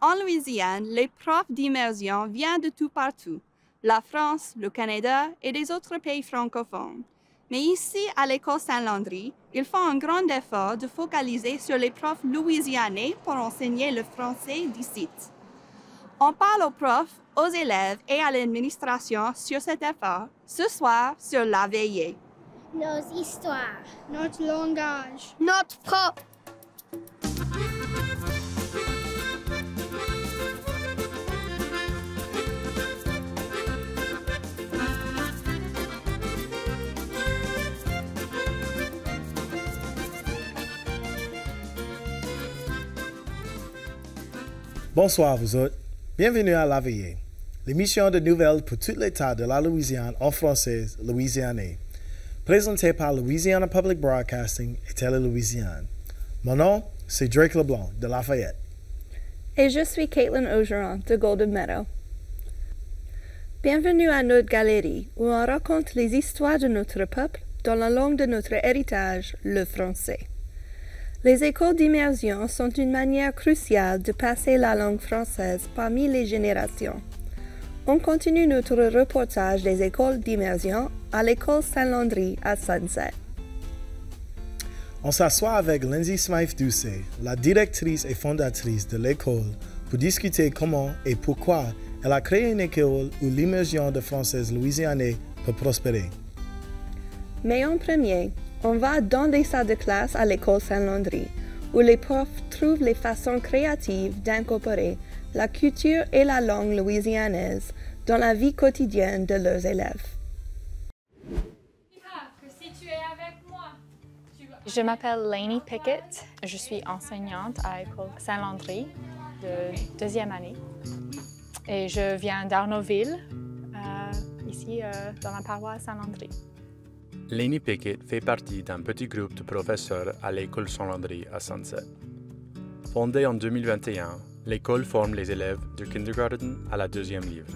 En Louisiane, les profs d'immersion viennent de tout partout, la France, le Canada et des autres pays francophones. Mais ici, à l'École Saint-Landry, ils font un grand effort de focaliser sur les profs louisianais pour enseigner le français d'ici. On parle aux profs, aux élèves et à l'administration sur cet effort, ce soir sur La Veillée. Nos histoires, notre langage, notre propre. Bonsoir vous autres, bienvenue à La Veillée, l'émission de nouvelles pour tout l'État de la Louisiane en français louisianais, présentée par Louisiana Public Broadcasting et Télé-Louisiane. Mon nom, c'est Drake Leblanc de Lafayette. Et je suis Caitlin Augeron de Golden Meadow. Bienvenue à notre galerie où on raconte les histoires de notre peuple dans la langue de notre héritage, le français. Les écoles d'immersion sont une manière cruciale de passer la langue française parmi les générations. On continue notre reportage des écoles d'immersion à l'école Saint-Landry à Sunset. On s'assoit avec Lindsay Smythe-Doucet, la directrice et fondatrice de l'école, pour discuter comment et pourquoi elle a créé une école où l'immersion de français louisianais peut prospérer. Mais en premier, on va dans des salles de classe à l'école Saint-Landry, où les profs trouvent les façons créatives d'incorporer la culture et la langue louisianaise dans la vie quotidienne de leurs élèves. Je m'appelle Lainey Pickett. Je suis enseignante à l'école Saint-Landry de deuxième année. Et je viens d'Arnaudville, ici dans la paroisse Saint-Landry. Lainey Pickett fait partie d'un petit groupe de professeurs à l'école Saint-Landry à Sunset. Fondée en 2021, l'école forme les élèves du kindergarten à la deuxième livre.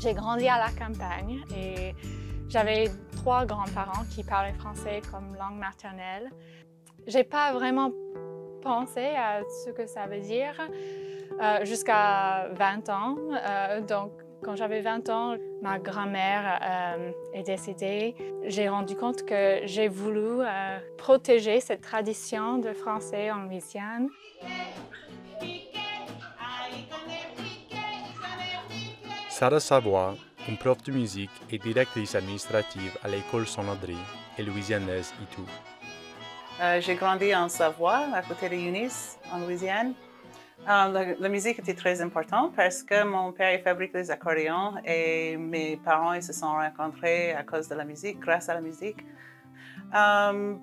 J'ai grandi à la campagne et j'avais 3 grands-parents qui parlaient français comme langue maternelle. J'ai pas vraiment pensé à ce que ça veut dire jusqu'à 20 ans. Donc, quand j'avais 20 ans, ma grand-mère est décédée. J'ai rendu compte que j'ai voulu protéger cette tradition de français en Louisiane. Sarah Savoie, une prof de musique et directrice administrative à l'école Saint-Landry, est louisianaise et tout. J'ai grandi en Savoie, à côté de Eunice, en Louisiane. La musique était très importante parce que mon père fabrique des accordéons et mes parents ils se sont rencontrés à cause de la musique, grâce à la musique.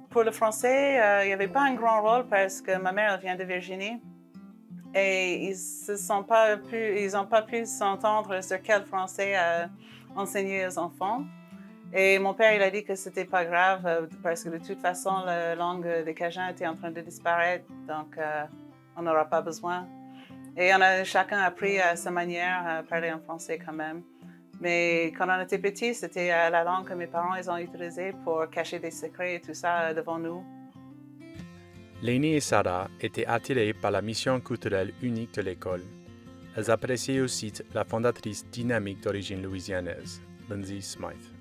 Pour le français, il n'y avait pas un grand rôle parce que ma mère elle vient de Virginie et ils n'ont pas pu s'entendre sur quel français enseigner aux enfants. Et mon père il a dit que c'était pas grave parce que de toute façon la langue des Cajuns était en train de disparaître, donc on n'aura pas besoin. Et on a chacun appris à sa manière à parler en français quand même. Mais quand on était petit, c'était la langue que mes parents ils ont utilisée pour cacher des secrets et tout ça devant nous. Lainey et Sarah étaient attirées par la mission culturelle unique de l'école. Elles appréciaient aussi la fondatrice dynamique d'origine louisianaise, Lindsay Smythe.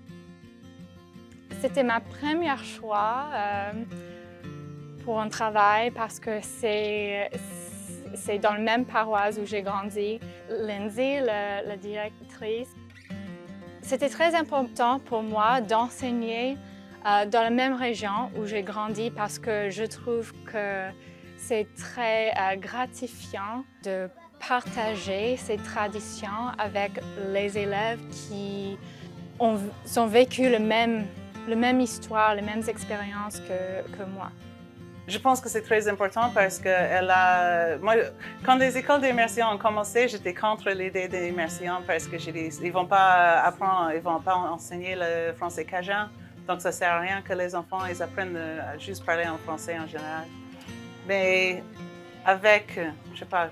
C'était ma première choix pour un travail parce que c'est dans la même paroisse où j'ai grandi. Lindsay, la directrice, c'était très important pour moi d'enseigner dans la même région où j'ai grandi parce que je trouve que c'est très gratifiant de partager ces traditions avec les élèves qui ont vécu la même histoire, les mêmes expériences que moi. Je pense que c'est très important parce que moi, quand les écoles d'immersion ont commencé, j'étais contre l'idée d'immersion parce que j'ai dit ils vont pas enseigner le français cajun, donc ça sert à rien que les enfants ils apprennent à juste parler en français en général. Mais avec, je sais pas,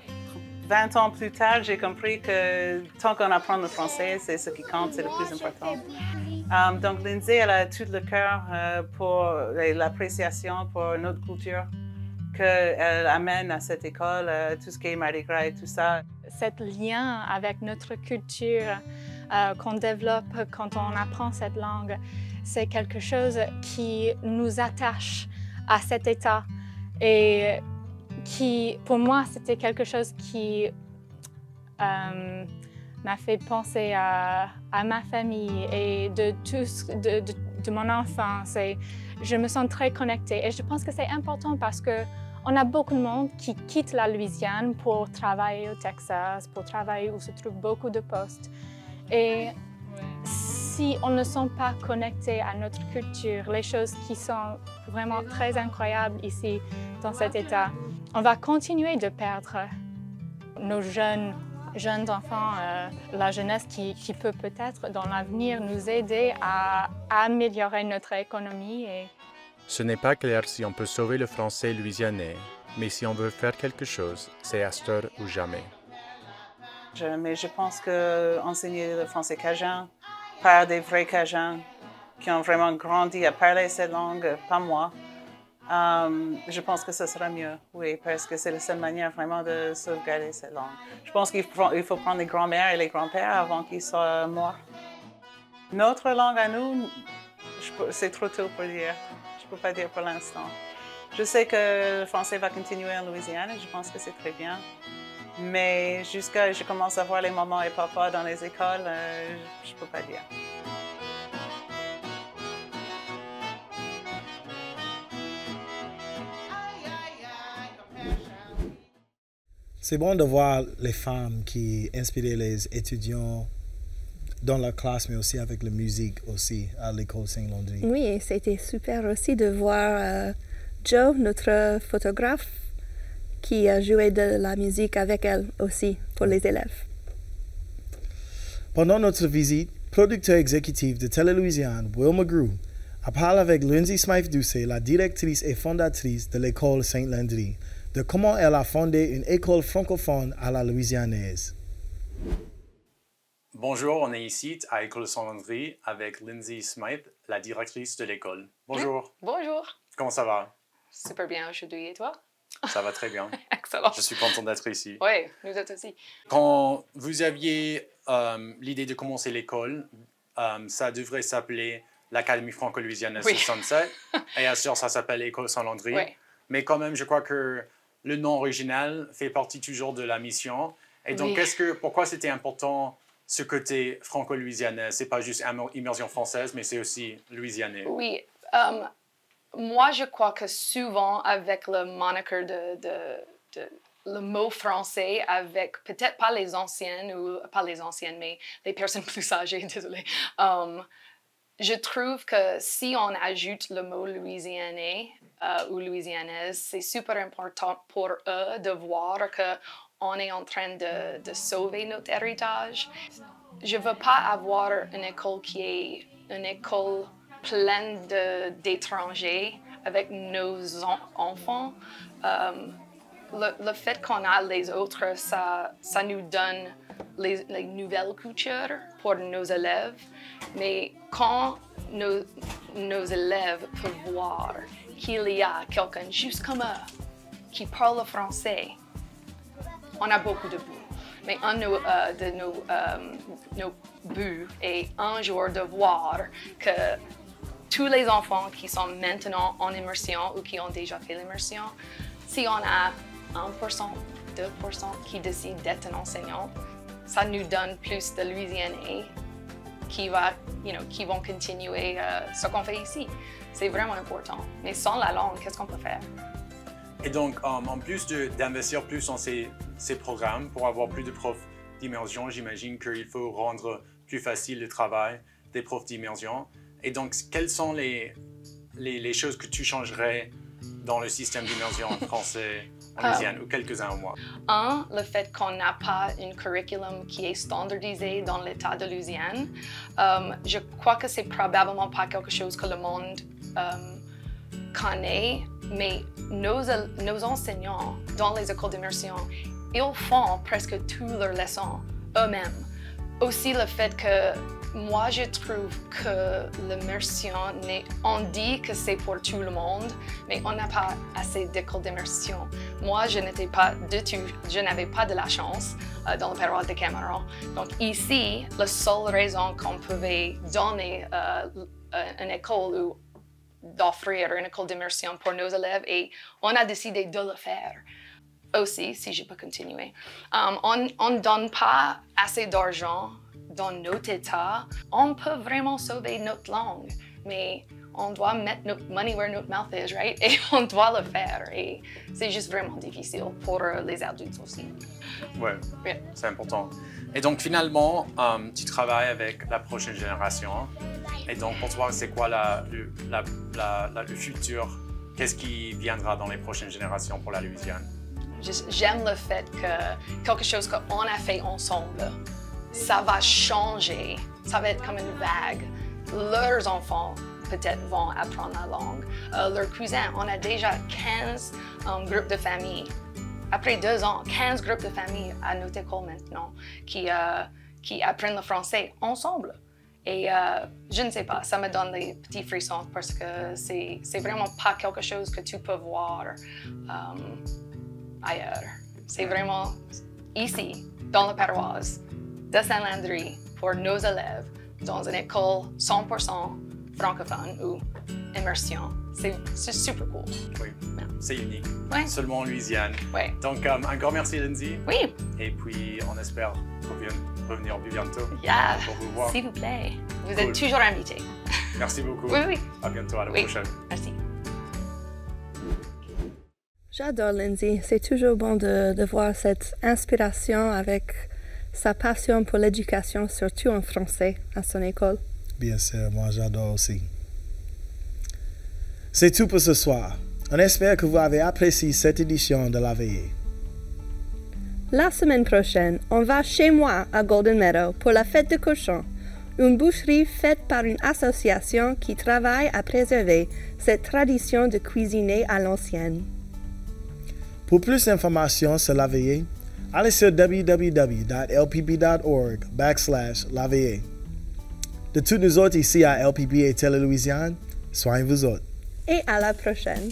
20 ans plus tard, j'ai compris que tant qu'on apprend le français, c'est ce qui compte, c'est le plus important. Donc Lindsay, elle a tout le cœur pour l'appréciation pour notre culture. qu'elle amène à cette école tout ce qui est Mardi Gras et tout ça. Cet lien avec notre culture qu'on développe quand on apprend cette langue, c'est quelque chose qui nous attache à cet État et qui, pour moi, c'était quelque chose qui m'a fait penser à ma famille et de mon enfance. Et je me sens très connectée et je pense que c'est important parce qu'on a beaucoup de monde qui quitte la Louisiane pour travailler au Texas, pour travailler où se trouvent beaucoup de postes. Et si on ne sont pas connectés à notre culture, les choses qui sont vraiment très incroyables ici dans cet État, on va continuer de perdre nos jeunes enfants, la jeunesse qui peut peut-être dans l'avenir nous aider à améliorer notre économie. Ce n'est pas clair si on peut sauver le français louisianais, mais si on veut faire quelque chose, c'est à cette heure ou jamais. Mais je pense qu'enseigner le français cajun par des vrais Cajuns qui ont vraiment grandi à parler cette langue, pas moi, je pense que ce sera mieux, oui, parce que c'est la seule manière vraiment de sauvegarder cette langue. Je pense qu'il faut prendre les grands-mères et les grands-pères avant qu'ils soient morts. Notre langue à nous, c'est trop tôt pour dire. Je ne peux pas dire pour l'instant. Je sais que le français va continuer en Louisiane et je pense que c'est très bien. Mais jusqu'à je commence à voir les mamans et papas dans les écoles, je ne peux pas dire. C'est bon de voir les femmes qui inspirent les étudiants dans la classe, mais aussi avec la musique aussi à l'école Saint-Landry. Oui, et c'était super aussi de voir Joe, notre photographe, qui a joué de la musique avec elle aussi pour les élèves. Pendant notre visite, producteur exécutif de Télé-Louisiane, Will McGrew, a parlé avec Lindsay Smythe-Doucet, la directrice et fondatrice de l'école Saint-Landry, de comment elle a fondé une école francophone à la louisianaise. Bonjour, on est ici à l'École Saint-Landry avec Lindsay Smythe, la directrice de l'école. Bonjour. Bonjour. Comment ça va? Super bien aujourd'hui, et toi? Ça va très bien. Excellent. Je suis content d'être ici. Oui, nous autres aussi. Quand vous aviez l'idée de commencer l'école, ça devrait s'appeler l'Académie franco-louisianaise de Sunset. Et à ce jour, ça s'appelle l'École Saint-Landry. Oui. Mais quand même, je crois que le nom original fait partie toujours de la mission. Et donc, pourquoi c'était important ce côté franco-louisianais? C'est pas juste immersion française, mais c'est aussi louisianais. Oui. Moi, je crois que souvent, avec le moniker le mot français, avec peut-être pas les anciennes, ou pas les anciennes, mais les personnes plus âgées, désolée, je trouve que si on ajoute le mot louisianais ou louisianaise, c'est super important pour eux de voir qu'on est en train de sauver notre héritage. Je ne veux pas avoir une école qui est une école pleine d'étrangers avec nos enfants. Le fait qu'on a les autres, ça nous donne les nouvelles cultures pour nos élèves. Mais quand nos élèves peuvent voir qu'il y a quelqu'un juste comme eux qui parle le français, on a beaucoup de buts. Mais un de nos buts est un jour de voir que tous les enfants qui sont maintenant en immersion ou qui ont déjà fait l'immersion, si on a 1%, 2% qui décident d'être un enseignant, ça nous donne plus de Louisianais qui vont continuer ce qu'on fait ici. C'est vraiment important. Mais sans la langue, qu'est-ce qu'on peut faire? Et donc, en plus d'investir plus dans ces programmes pour avoir plus de profs d'immersion, j'imagine qu'il faut rendre plus facile le travail des profs d'immersion. Et donc, quelles sont les choses que tu changerais dans le système d'immersion français en Louisiane, ou quelques-uns au moins? Le fait qu'on n'a pas un curriculum qui est standardisé dans l'État de Louisiane. Je crois que c'est probablement pas quelque chose que le monde connaît, mais nos enseignants dans les écoles d'immersion, ils font presque toutes leurs leçons eux-mêmes. Aussi le fait que moi, je trouve que l'immersion, on dit que c'est pour tout le monde, mais on n'a pas assez d'écoles d'immersion. Moi, je n'avais pas de la chance dans le paroisse de Cameron. Donc ici, la seule raison qu'on pouvait donner une école ou d'offrir une école d'immersion pour nos élèves, et on a décidé de le faire. Aussi, si je peux continuer, on ne donne pas assez d'argent dans notre État. On peut vraiment sauver notre langue, mais on doit mettre notre money where notre mouth is, right? Et on doit le faire. Et c'est juste vraiment difficile pour les adultes aussi. Ouais, Yeah. c'est important. Et donc finalement, tu travailles avec la prochaine génération. Et donc pour toi, c'est quoi le futur? Qu'est-ce qui viendra dans les prochaines générations pour la Louisiane? J'aime le fait que quelque chose qu'on a fait ensemble, ça va changer, ça va être comme une vague. Leurs enfants peut-être vont apprendre la langue. Leurs cousins, on a déjà 15 groupes de familles. Après 2 ans, 15 groupes de familles à notre école maintenant qui apprennent le français ensemble. Et je ne sais pas, ça me donne des petits frissons parce que c'est vraiment pas quelque chose que tu peux voir ailleurs. C'est vraiment ici, dans la paroisse de Saint-Landry, pour nos élèves, dans une école 100% francophone ou immersion. C'est super cool. Oui, c'est unique. Ouais. Seulement en Louisiane. Ouais. Donc, un grand merci, Lindsay. Oui. Et puis, on espère revenir bientôt Yeah. pour vous voir. S'il vous plaît. Vous Cool. êtes toujours invités. Merci beaucoup. Oui, oui. À bientôt, à la prochaine. Merci. J'adore Lindsay. C'est toujours bon de voir cette inspiration avec sa passion pour l'éducation, surtout en français, à son école. Bien sûr, moi j'adore aussi. C'est tout pour ce soir. On espère que vous avez apprécié cette édition de La Veillée. La semaine prochaine, on va chez moi à Golden Meadow pour la fête de cochon, une boucherie faite par une association qui travaille à préserver cette tradition de cuisiner à l'ancienne. Pour plus d'informations sur La Veillée, allez sur www.lpb.org/La Veillée. De tous nous autres ici à LPB et Télé-Louisiane, soignez-vous autres. Et à la prochaine.